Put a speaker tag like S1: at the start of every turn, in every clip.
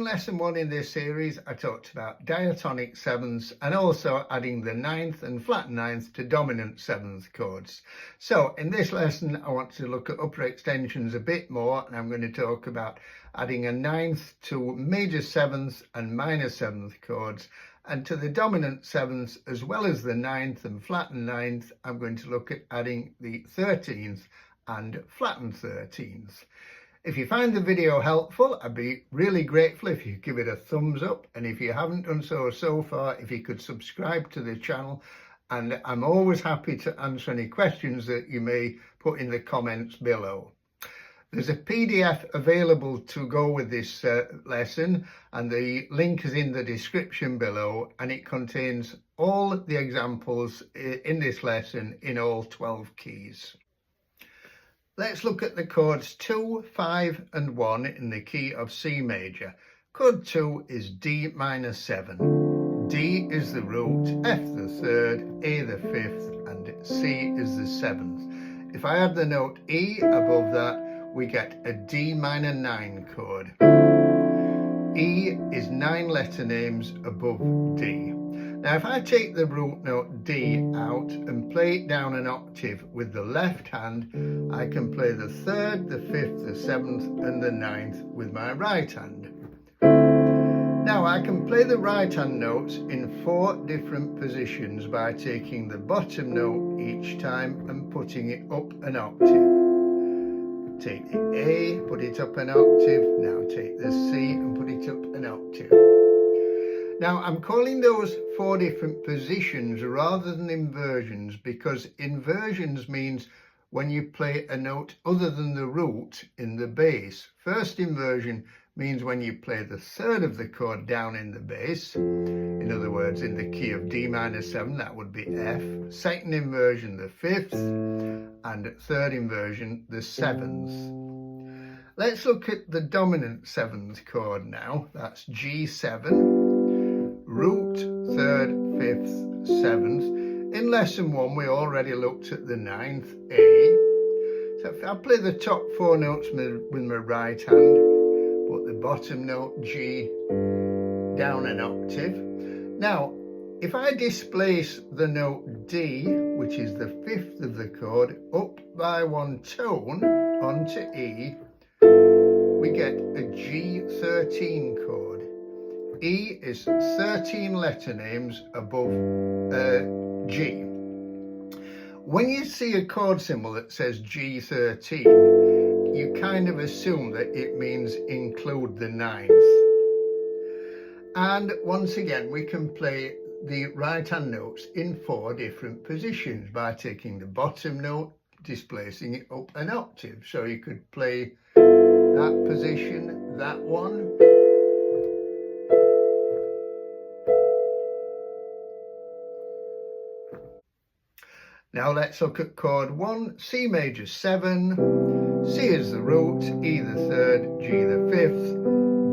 S1: lesson 1 in this series, I talked about diatonic sevenths and also adding the ninth and flat ninth to dominant seventh chords. So in this lesson, I want to look at upper extensions a bit more, and I'm going to talk about adding a ninth to major seventh and minor seventh chords, and to the dominant sevenths as well as the ninth and flattened ninth, I'm going to look at adding the 13th and flattened 13th. If you find the video helpful, I'd be really grateful if you give it a thumbs up, and if you haven't done so far, if you could subscribe to the channel, and I'm always happy to answer any questions that you may put in the comments below. There's a PDF available to go with this lesson, and the link is in the description below, and it contains all the examples in this lesson in all 12 keys. Let's look at the chords 2, 5 and 1 in the key of C major. Chord 2 is D minor 7. D is the root, F the third, A the fifth and C is the seventh. If I add the note E above that, we get a D minor 9 chord. E is 9 letter names above D. Now if I take the root note D out and play it down an octave with the left hand, I can play the third, the fifth, the seventh and the ninth with my right hand. Now I can play the right hand notes in 4 different positions by taking the bottom note each time and putting it up an octave. Take the A, put it up an octave, now take the C and put it up an octave. Now I'm calling those 4 different positions rather than inversions, because inversions means when you play a note other than the root in the bass. First inversion means when you play the third of the chord down in the bass, in other words in the key of D minor 7, that would be F. Second inversion the fifth, and third inversion the seventh. Let's look at the dominant seventh chord now. That's G7, root, third, fifth, seventh. In lesson 1 we already looked at the ninth, A. So if I play the top 4 notes with my right hand, put the bottom note G down an octave. Now if I displace the note D, which is the 5th of the chord, up by 1 tone onto E, we get a G13 chord. E is 13 letter names above G. When you see a chord symbol that says G13, you kind of assume that it means include the ninth. And once again, we can play the right hand notes in 4 different positions by taking the bottom note, displacing it up an octave. So you could play that position, that one. Now let's look at chord 1, C major 7, C is the root, E the third, G the fifth,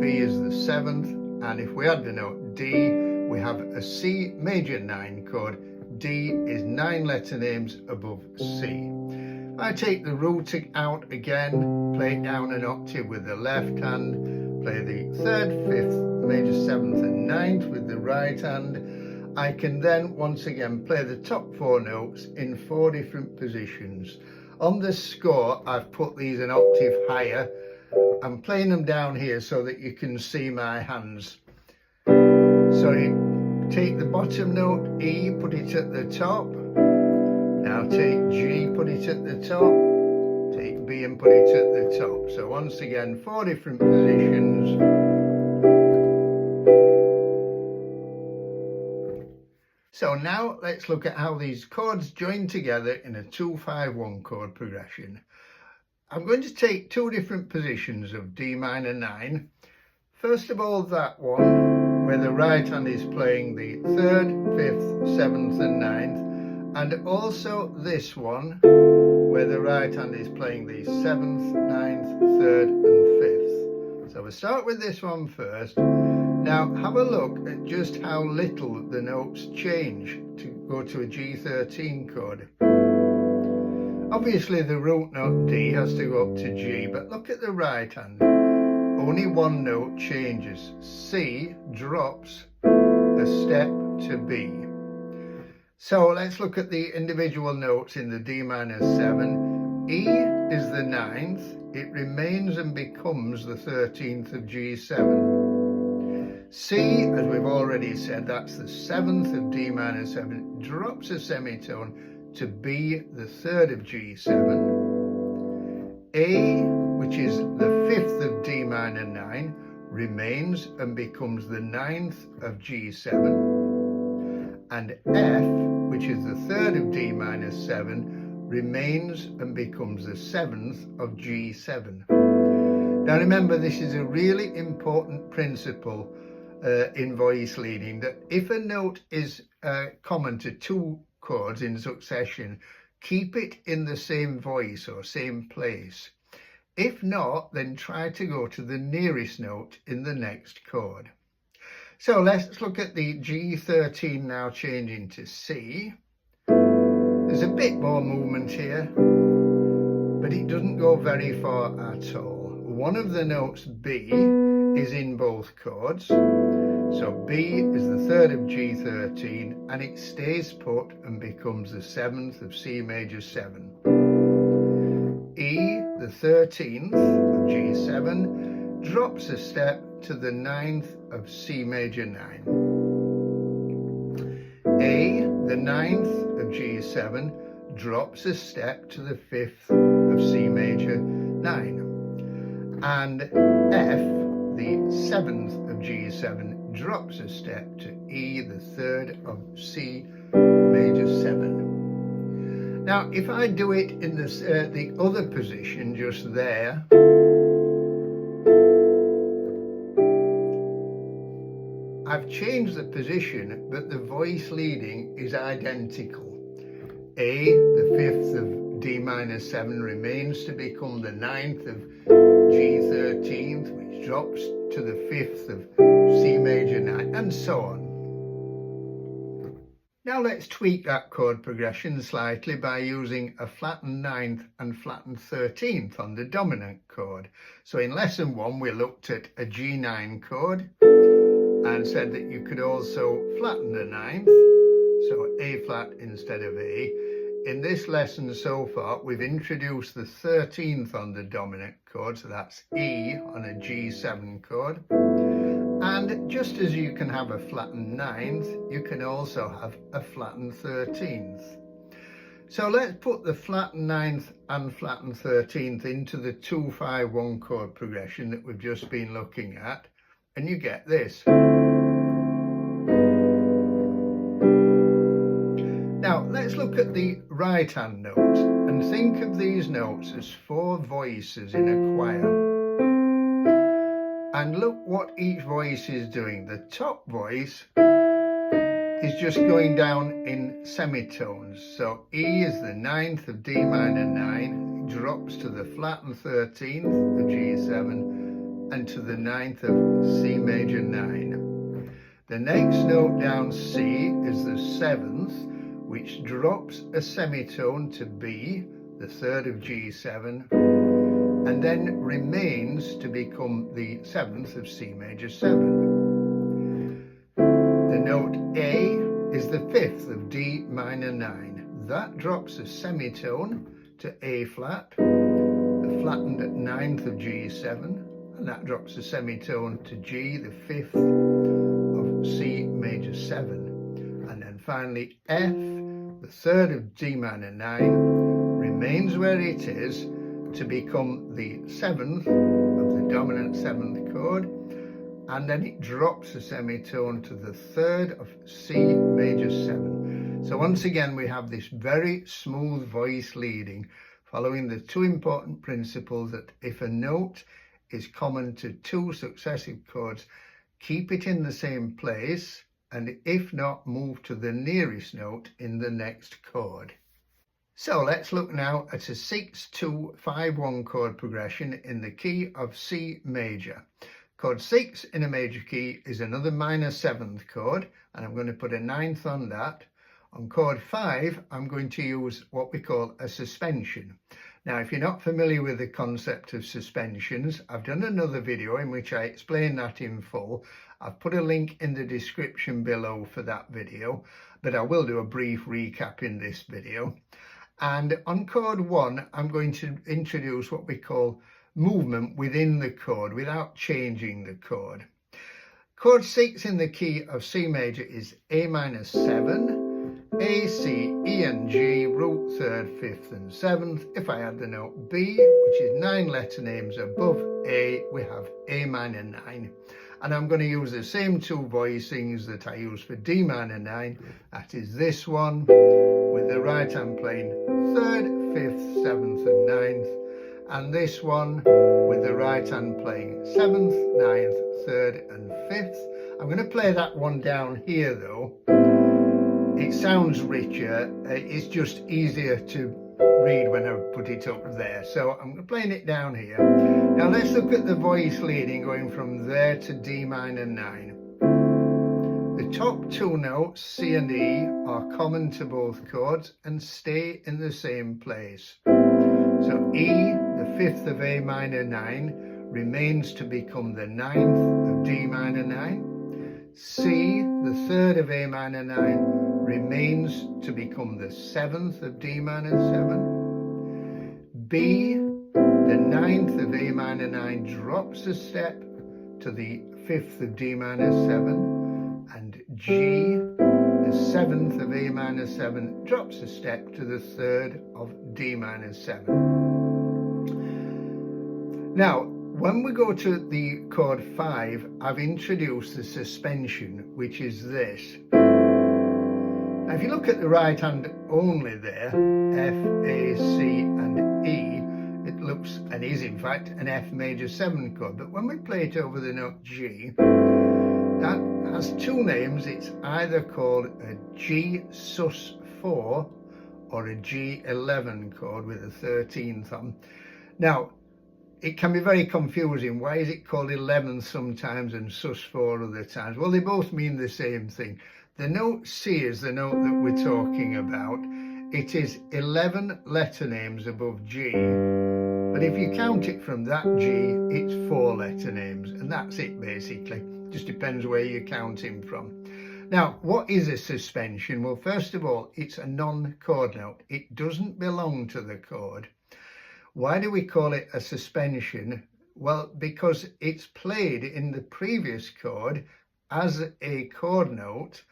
S1: B is the seventh, and if we add the note D, we have a C major 9 chord. D is 9 letter names above C. If I take the root out again, play it down an octave with the left hand, play the third, fifth, major 7th and 9th with the right hand, I can then once again play the top 4 notes in 4 different positions. On the score, I've put these an octave higher. I'm playing them down here so that you can see my hands. So you take the bottom note E, put it at the top. Now take G, put it at the top. Take B and put it at the top. So once again, 4 different positions. So now let's look at how these chords join together in a 2-5-1 chord progression. I'm going to take 2 different positions of D minor 9. First of all, that one where the right hand is playing the 3rd, 5th, 7th and 9th, and also this one where the right hand is playing the 7th, 9th, 3rd and 5th. So we'll start with this one first. Now have a look at just how little the notes change to go to a G13 chord. Obviously the root note D has to go up to G, but look at the right hand. only one note changes. C drops a step to B. So let's look at the individual notes in the D minor 7. E is the 9th. It remains and becomes the 13th of G7. C, as we've already said, that's the 7th of D minor 7. It drops a semitone to B, the 3rd of G7. A, which is the 5th of D minor 9, remains and becomes the 9th of G7. And F, which is the 3rd of D minor 7, remains and becomes the 7th of G7. Now remember, this is a really important principle in voice leading, that if a note is common to two chords in succession, keep it in the same voice or same place. If not, then try to go to the nearest note in the next chord. So let's look at the G13 now changing to C. There's a bit more movement here, but it doesn't go very far at all. One of the notes B is in both chords. So B is the 3rd of G13 and it stays put and becomes the 7th of C major 7. E, the 13th of G7, drops a step to the 9th of C major 9. A, the 9th of G7, drops a step to the 5th of C major 9. And F, the 7th of G7, drops a step to E, the 3rd of C major 7. Now, if I do it in this, the other position just there, I've changed the position, but the voice leading is identical. A, the 5th of D minor 7, remains to become the 9th of G13, which drops to the 5th of C major 9, and so on. Now let's tweak that chord progression slightly by using a flattened 9th and flattened 13th on the dominant chord. So in lesson 1 we looked at a G9 chord and said that you could also flatten the 9th, so A flat instead of A. In this lesson so far we've introduced the 13th on the dominant chord, so that's E on a G7 chord. And just as you can have a flattened 9th, you can also have a flattened 13th. So let's put the flattened 9th and flattened 13th into the 2-5-1 chord progression that we've just been looking at, and you get this. Now let's look at the right hand notes and think of these notes as 4 voices in a choir. And look what each voice is doing. The top voice is just going down in semitones. So E is the 9th of D minor 9, it drops to the flattened 13th of G7 and to the 9th of C major 9. The next note down, C, is the 7th, which drops a semitone to B, the 3rd of G7, and then remains to become the 7th of C major 7. The note A is the 5th of D minor 9. That drops a semitone to A flat, the flattened 9th of G7, and that drops a semitone to G, the 5th of C major 7. And then finally F, the 3rd of D minor 9, remains where it is to become the 7th of the dominant 7th chord, and then it drops a semitone to the 3rd of C major 7. So once again we have this very smooth voice leading, following the 2 important principles that if a note is common to 2 successive chords, keep it in the same place, and if not, move to the nearest note in the next chord. So let's look now at a 6-2-5-1 chord progression in the key of C major. Chord 6 in a major key is another minor 7th chord, and I'm going to put a 9th on that. On chord 5, I'm going to use what we call a suspension. Now, if you're not familiar with the concept of suspensions, I've done another video in which I explain that in full. I've put a link in the description below for that video, but I will do a brief recap in this video. And on chord 1, I'm going to introduce what we call movement within the chord without changing the chord. Chord 6 in the key of C major is A minor 7, A, C, E and G, root 3rd, 5th and 7th. If I add the note B, which is 9 letter names above A, we have A minor 9. And I'm going to use the same two voicings that I use for D minor 9. That is this one with the right hand playing 3rd, 5th, 7th and 9th. And this one with the right hand playing 7th, 9th, 3rd and 5th. I'm going to play that one down here though. It sounds richer, it's just easier to read when I put it up there. So I'm playing it down here. Now let's look at the voice leading going from there to D minor 9. The top two notes, C and E, are common to both chords and stay in the same place. So E, the 5th of A minor 9, remains to become the 9th of D minor 9. C, the 3rd of A minor 9, remains to become the 7th of D minor 7. B, the 9th of A minor 9, drops a step to the 5th of D minor 7. And G, the 7th of A minor 7, drops a step to the 3rd of D minor 7. Now, when we go to the chord 5, I've introduced the suspension, which is this. Now, if you look at the right hand only there, F, A, C and E, it looks, and is in fact, an F major 7 chord. But when we play it over the note G, that has two names. It's either called a G sus 4 or a G11 chord with a 13th on. Now, it can be very confusing. Why is it called 11th sometimes and sus 4 other times? Well, they both mean the same thing. The note C is the note that we're talking about. It is 11 letter names above G, but if you count it from that G, it's 4 letter names, and that's it basically. Just depends where you're counting from. Now, what is a suspension? Well, first of all, it's a non-chord note. It doesn't belong to the chord. Why do we call it a suspension? Well, because it's played in the previous chord as a chord note,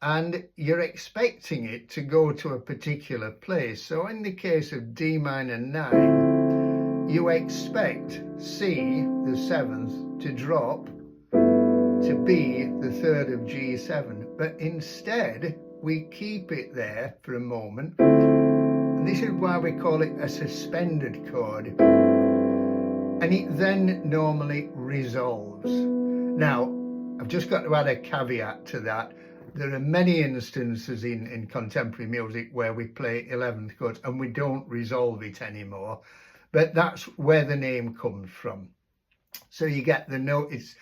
S1: and you're expecting it to go to a particular place. So in the case of D minor 9, you expect C, the 7th, to drop to B, the 3rd of G7. But instead, we keep it there for a moment. And this is why we call it a suspended chord. And it then normally resolves. Now, I've just got to add a caveat to that. There are many instances in contemporary music where we play 11th chords and we don't resolve it anymore, but that's where the name comes from. So you get the note is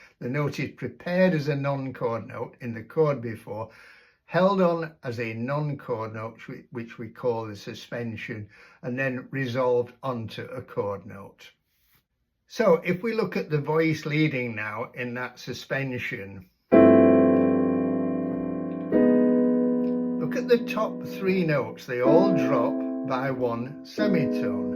S1: prepared as a non-chord note in the chord before, held on as a non-chord note, which we call the suspension, and then resolved onto a chord note. So if we look at the voice leading now in that suspension, look at the top 3 notes. They all drop by 1 semitone.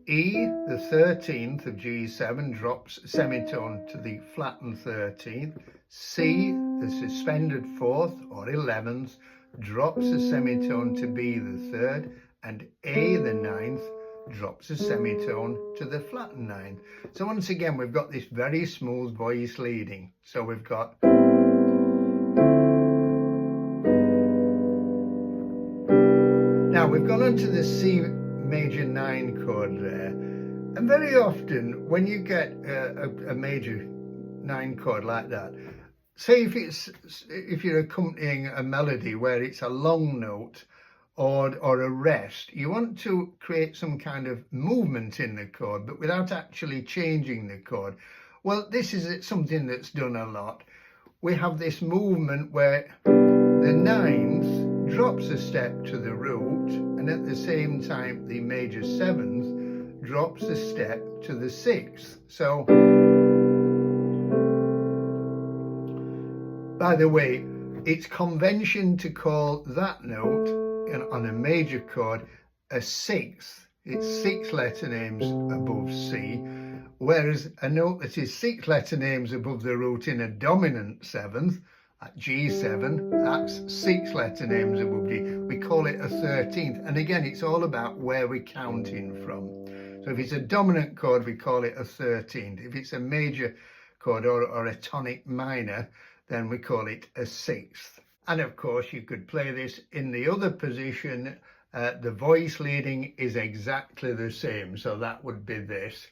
S1: E, the 13th of G7, drops a semitone to the flattened 13th. C, the suspended 4th or 11th, drops a semitone to B, the 3rd. And A, the 9th, drops a semitone to the flattened 9th. So once again, we've got this very smooth voice leading. So we've got... Now we've gone on to the C major 9 chord there, and very often when you get a major 9 chord like that, say if you're accompanying a melody where it's a long note or a rest, you want to create some kind of movement in the chord but without actually changing the chord. Well, this is something that's done a lot. We have this movement where the 9th drops a step to the root, and at the same time the major 7th drops a step to the 6th. So, by the way, it's convention to call that note on a major chord a 6th. It's 6 letter names above C, whereas a note that is 6 letter names above the root in a dominant 7th, at G7, that's 6 letter names above G. We call it a 13th. And again, it's all about where we're counting from. So if it's a dominant chord, we call it a 13th. If it's a major chord or a tonic minor, then we call it a 6th. And of course, you could play this in the other position. The voice leading is exactly the same. So that would be this.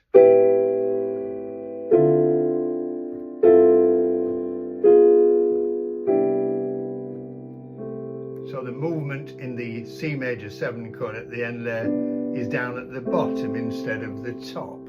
S1: So the movement in the C major 7 chord at the end there is down at the bottom instead of the top.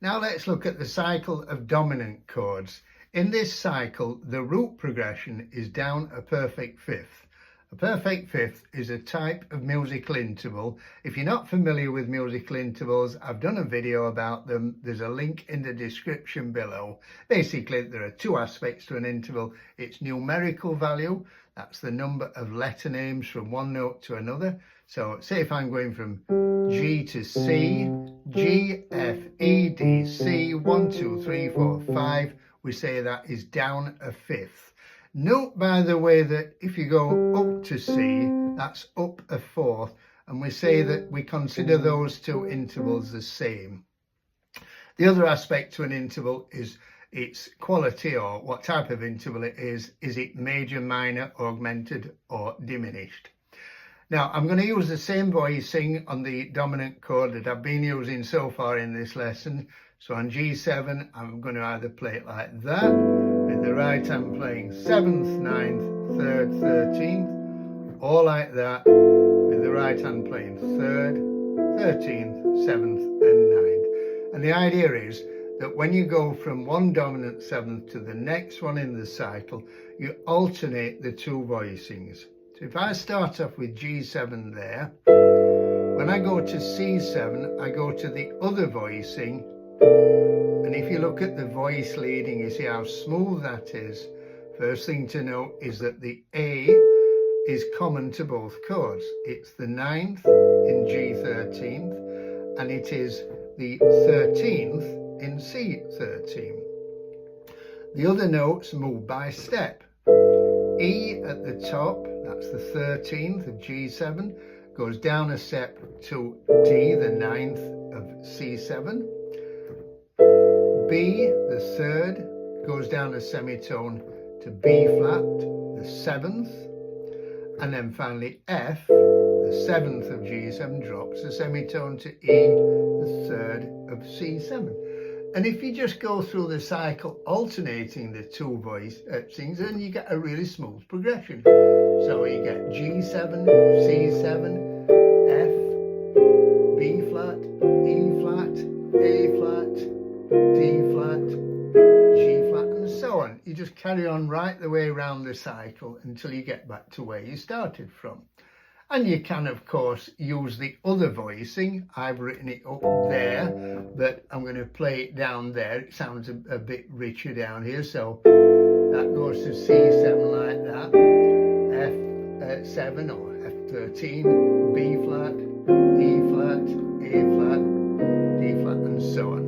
S1: Now let's look at the cycle of dominant chords. In this cycle, the root progression is down a perfect fifth. A perfect fifth is a type of musical interval. If you're not familiar with musical intervals, I've done a video about them. There's a link in the description below. Basically, there are 2 aspects to an interval. It's numerical value. That's the number of letter names from one note to another. So say if I'm going from G to C, G, F, E, D, C, 1, 2, 3, 4, 5, we say that is down a fifth. Note, by the way, that if you go up to C, that's up a fourth, and we say that we consider those 2 intervals the same. The other aspect to an interval is its quality, or what type of interval it is. Is it major, minor, augmented, or diminished? Now, I'm going to use the same voicing on the dominant chord that I've been using so far in this lesson. So on G7, I'm going to either play it like that, with the right hand playing 7th, 9th, 3rd, 13th, or like that, with the right hand playing 3rd, 13th, 7th, and 9th. And the idea is that when you go from one dominant 7th to the next one in the cycle, you alternate the 2 voicings. So if I start off with G7 there, when I go to C7, I go to the other voicing. And if you look at the voice leading, you see how smooth that is. First thing to note is that the A is common to both chords. It's the 9th in G13th, and it is the 13th in C13. The other notes move by step. E at the top, that's the 13th of G7, goes down a step to D, the 9th of C7. B, the 3rd, goes down a semitone to B flat, the 7th. And then finally F, the 7th of G7, drops a semitone to E, the 3rd of C7. And if you just go through the cycle alternating the 2 voicings, then you get a really smooth progression. So you get G7, C7, F, B flat, E flat, A flat, D flat, G flat, and so on. You just carry on right the way around the cycle until you get back to where you started from. And you can, of course, use the other voicing. I've written it up there, but I'm going to play it down there. It sounds a bit richer down here. So that goes to C7 like that, F7 or F13, B flat, E flat, A flat, D flat, and so on.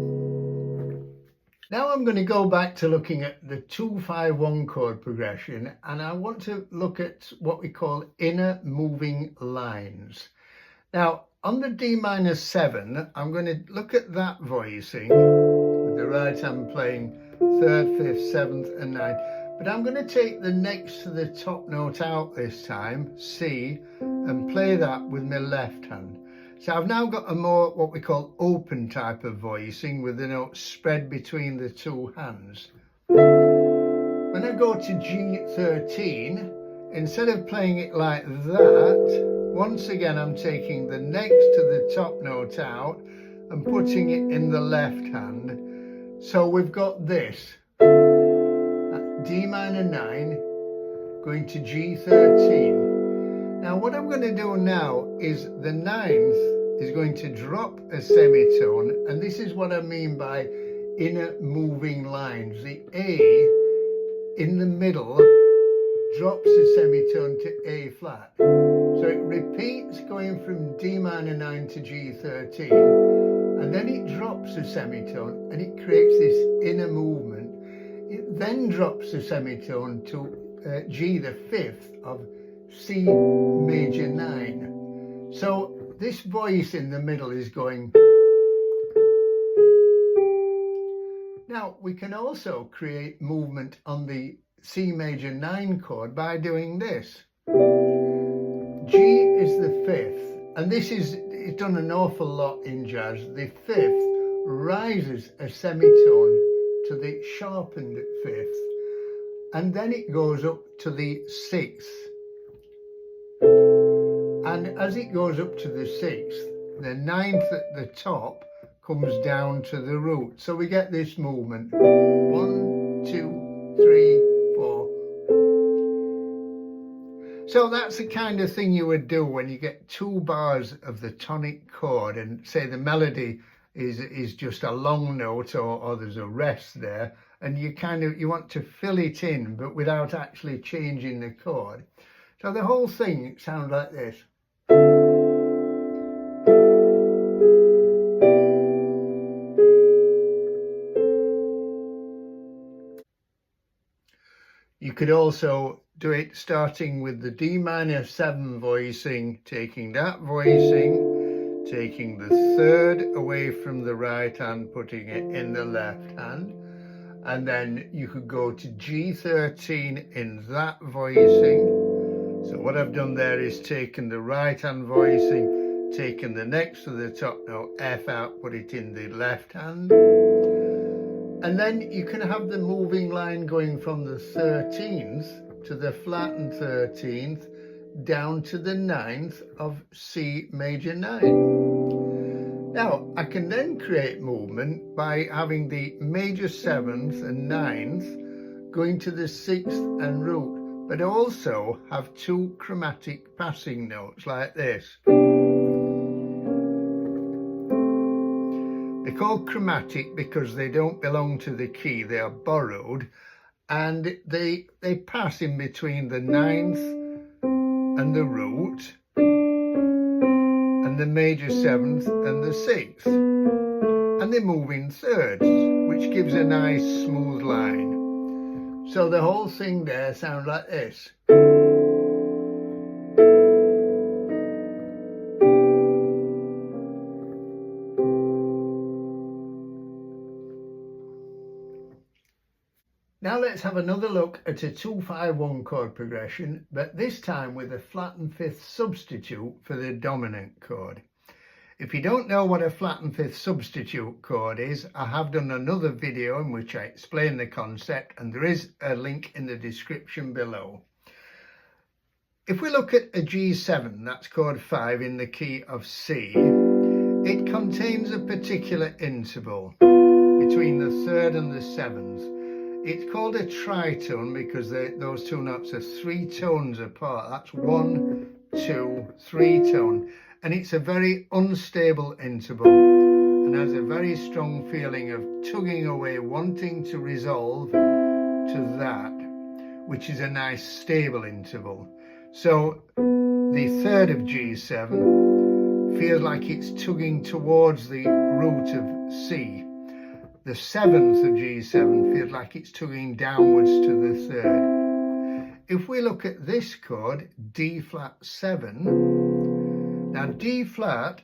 S1: Now I'm going to go back to looking at the 2-5-1 chord progression, and I want to look at what we call inner moving lines. Now on the D minor 7, I'm going to look at that voicing with the right hand playing 3rd, 5th, 7th and 9th, but I'm going to take the next to the top note out this time, C, and play that with my left hand. So I've now got a more what we call open type of voicing with the notes spread between the 2 hands. When I go to G13, instead of playing it like that, once again I'm taking the next to the top note out and putting it in the left hand. So we've got this, D minor 9 going to G13. Now what I'm going to do now is the 9th is going to drop a semitone, and this is what I mean by inner moving lines. The A in the middle drops a semitone to A flat. So it repeats going from D minor 9 to G13, and then it drops a semitone and it creates this inner movement. It then drops a semitone to G the fifth of C major 9. So this voice in the middle is going. Now we can also create movement on the C major 9 chord by doing this. G is the fifth, and this is it's done an awful lot in jazz. The fifth rises a semitone to the sharpened fifth, and then it goes up to the sixth. And as it goes up to the sixth, the ninth at the top comes down to the root. So we get this movement. 1, 2, 3, 4. So that's the kind of thing you would do when you get 2 bars of the tonic chord and say the melody is just a long note or there's a rest there, and you want to fill it in but without actually changing the chord. So the whole thing sounds like this. You could also do it starting with the D minor 7 voicing, taking that voicing, taking the third away from the right hand, putting it in the left hand, and then you could go to G13 in that voicing. So what I've done there is taken the right hand voicing, taken the next to the top note F out, put it in the left hand. And then you can have the moving line going from the 13th to the flattened 13th down to the 9th of C major 9. Now, I can then create movement by having the major 7th and 9th going to the 6th and root, but also have 2 chromatic passing notes like this. They're called chromatic because they don't belong to the key, they are borrowed, and they pass in between the 9th and the root and the major 7th and the 6th, and they move in thirds, which gives a nice smooth line. So the whole thing there sounds like this. Now let's have another look at a 2-5-1 chord progression, but this time with a flattened fifth substitute for the dominant chord. If you don't know what a flattened fifth substitute chord is, I have done another video in which I explain the concept, and there is a link in the description below. If we look at a G7, that's chord 5 in the key of C, it contains a particular interval between the 3rd and the 7th. It's called a tritone because those 2 notes are 3 tones apart. That's 1, 2, 3 tone. And it's a very unstable interval and has a very strong feeling of tugging away, wanting to resolve to that, which is a nice stable interval. So the 3rd of G7 feels like it's tugging towards the root of C. The 7th of G7 feels like it's tugging downwards to the 3rd. If we look at this chord, D flat 7, now D flat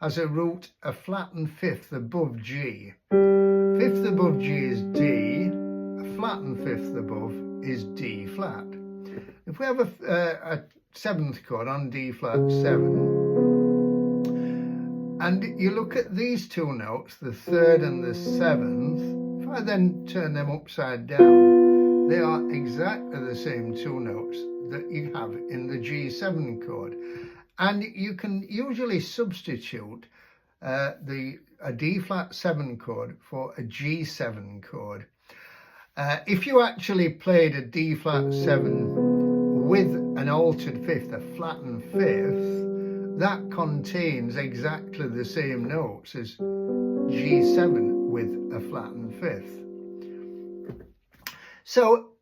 S1: has a root, a flattened fifth above G. Fifth above G is D, a flattened fifth above is D flat. If we have a 7th chord on D flat 7, and you look at these 2 notes, the 3rd and the 7th, if I then turn them upside down, they are exactly the same 2 notes that you have in the G7 chord. And you can usually substitute a D flat 7 chord for a G7 chord. If you actually played a D flat 7 with an altered fifth, a flattened fifth, that contains exactly the same notes as G7 with a flattened fifth. So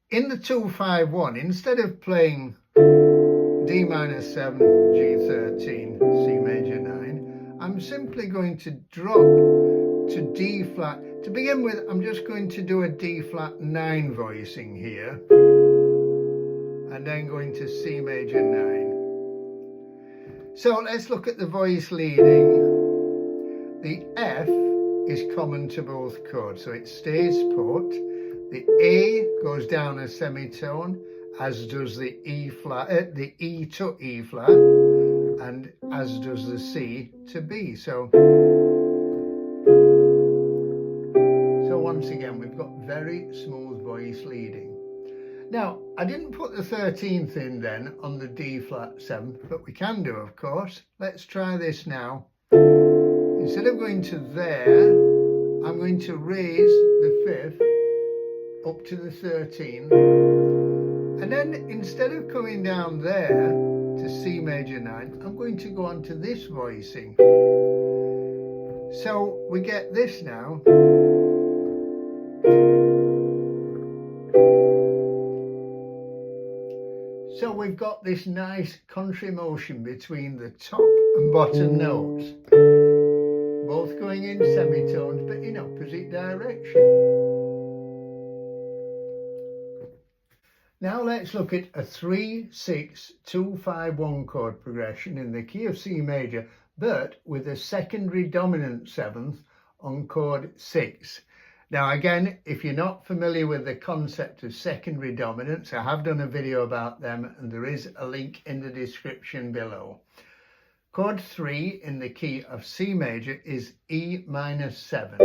S1: in the 2-5-1, instead of playing D minor 7, G13, C major 9, I'm simply going to drop to D flat. To begin with, I'm just going to do a D flat 9 voicing here, and then going to C major 9. So let's look at the voice leading. The F is common to both chords, so it stays put. The A goes down a semitone, as does the E flat, the E to E flat, and as does the C to B. So once again, we've got very smooth voice leading. Now, I didn't put the 13th in then on the D flat 7, but we can do, of course. Let's try this now. Instead of going to there, I'm going to raise the 5th up to the 13th. And then instead of coming down there to C major 9, I'm going to go on to this voicing. So we get this now. So we've got this nice country motion between the top and bottom notes, both going in semitones but in opposite direction. Now let's look at a 3-6-2-5-1 chord progression in the key of C major, but with a secondary dominant 7th on chord 6. Now again, if you're not familiar with the concept of secondary dominants, I have done a video about them and there is a link in the description below. Chord 3 in the key of C major is E minor 7.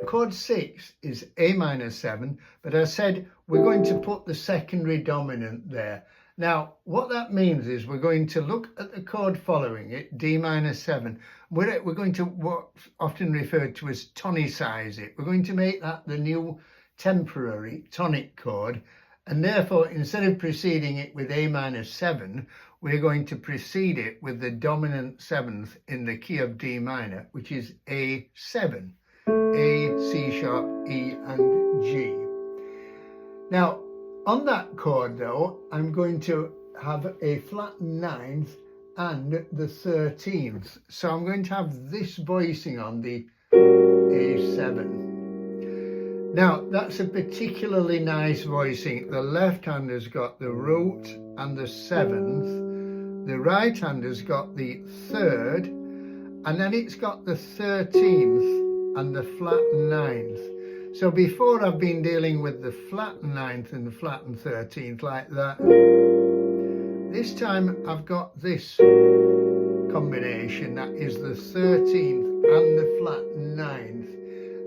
S1: Chord 6 is A minor 7, but I said we're going to put the secondary dominant there. Now, what that means is we're going to look at the chord following it, D minor 7. We're going to what's often referred to as tonicize it. We're going to make that the new temporary tonic chord, and therefore instead of preceding it with A minor 7, we're going to precede it with the dominant 7th in the key of D minor, which is A7. A, C sharp, E and G. Now on that chord though, I'm going to have a flat 9th and the 13th. So I'm going to have this voicing on the A7. Now that's a particularly nice voicing. The left hand has got the root and the 7th. The right hand has got the 3rd, and then it's got the 13th and the flat 9th. So before I've been dealing with the flat 9th and the flat 13th like that. This time I've got this combination, that is the 13th and the flat 9th.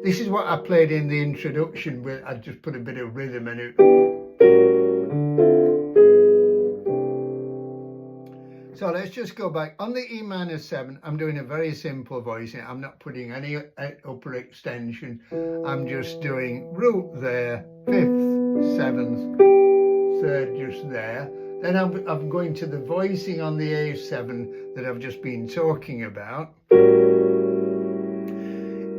S1: This is what I played in the introduction, where I just put a bit of rhythm in it. So let's just go back. On the E minor 7, I'm doing a very simple voicing. I'm not putting any upper extension. I'm just doing root there, 5th, 7th, 3rd just there. Then I'm going to the voicing on the A7 that I've just been talking about.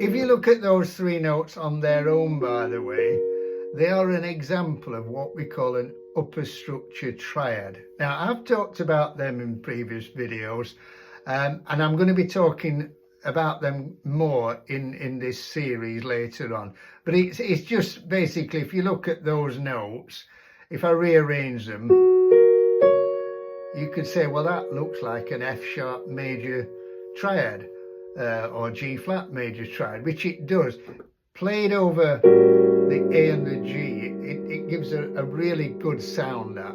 S1: If you look at those 3 notes on their own, by the way, they are an example of what we call an upper structure triad. Now, I've talked about them in previous videos, and I'm going to be talking about them more in this series later on. But it's just basically, if you look at those notes, if I rearrange them, you could say, well, that looks like an F sharp major triad or G flat major triad, which it does. Played over the A and the G, it gives a really good sound that.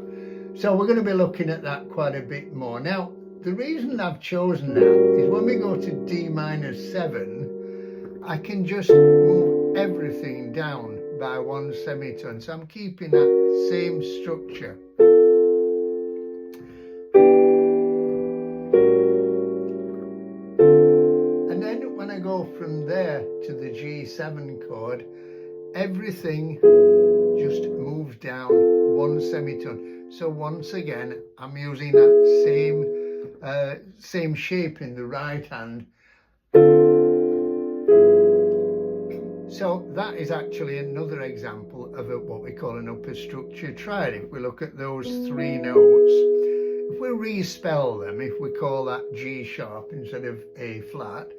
S1: So we're going to be looking at that quite a bit more. Now, the reason I've chosen that is when we go to D minor 7, I can just move everything down by 1 semitone. So I'm keeping that same structure. And then when I go from there to the G7 chord, everything just moves down 1 semitone. So once again, I'm using that same same shape in the right hand. So that is actually another example of what we call an upper structure triad. If we look at those three notes, if we respell them, if we call that G sharp instead of A flat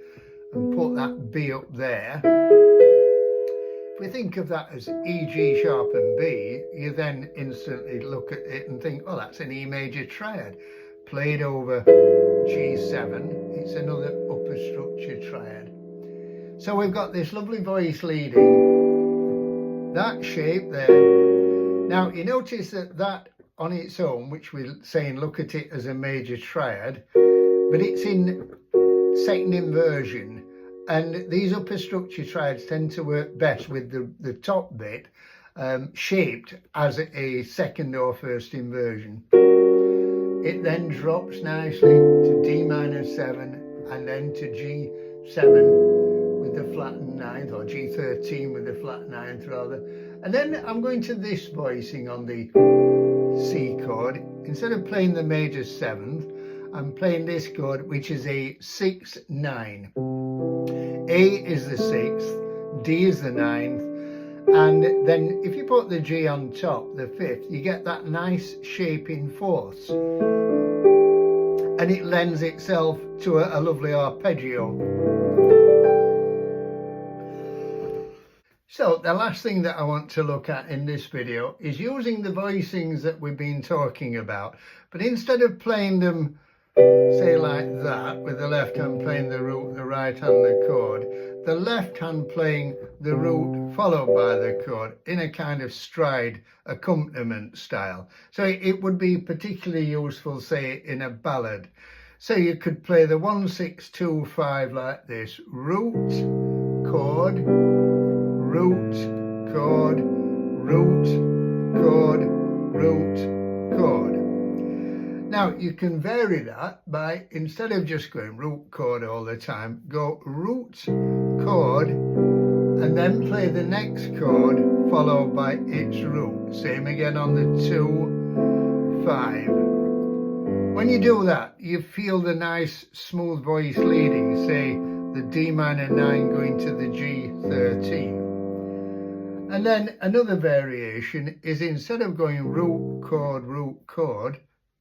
S1: and put that B up there, if we think of that as E, G sharp and B, you then instantly look at it and think, oh, that's an E major triad played over G7. It's another upper structure triad. So we've got this lovely voice leading, that shape there. Now you notice that on its own, which we're saying look at it as a major triad, but it's in second inversion, and these upper structure triads tend to work best with the top bit shaped as a second or first inversion. It then drops nicely to D minor 7 and then to G7 with the flattened ninth, or G13 with the flat ninth rather. And then I'm going to this voicing on the C chord. Instead of playing the major 7th, I'm playing this chord, which is a 6-9. A is the 6th, D is the 9th, and then if you put the G on top, the 5th, you get that nice shape in fourths. And it lends itself to a lovely arpeggio. So the last thing that I want to look at in this video is using the voicings that we've been talking about, but instead of playing them, say like that, with the left hand playing the root, the right hand the chord, the left hand playing the root followed by the chord in a kind of stride accompaniment style. So it would be particularly useful, say, in a ballad. So you could play the 1, 6, 2, 5 like this: root, chord, root, chord, root, chord, root, chord. Now you can vary that by, instead of just going root, chord all the time, go root, chord, and then play the next chord followed by its root. Same again on the 2, 5. When you do that, you feel the nice smooth voice leading, say the D minor 9 going to the G13. And then another variation is, instead of going root, chord,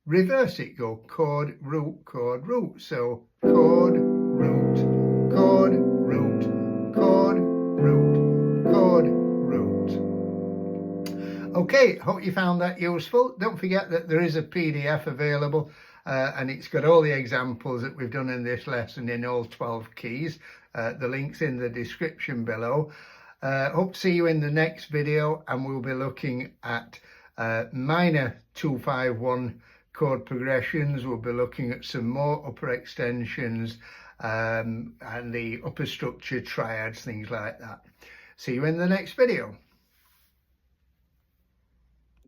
S1: reverse it, go chord, root, root. So chord, root, chord, root, chord, root, chord, root. Okay, hope you found that useful. Don't forget that there is a PDF available and it's got all the examples that we've done in this lesson in all 12 keys. The link's in the description below. Hope to see you in the next video, and we'll be looking at minor 2-5-1 chord progressions. We'll be looking at some more upper extensions and the upper structure triads, things like that. See you in the next video.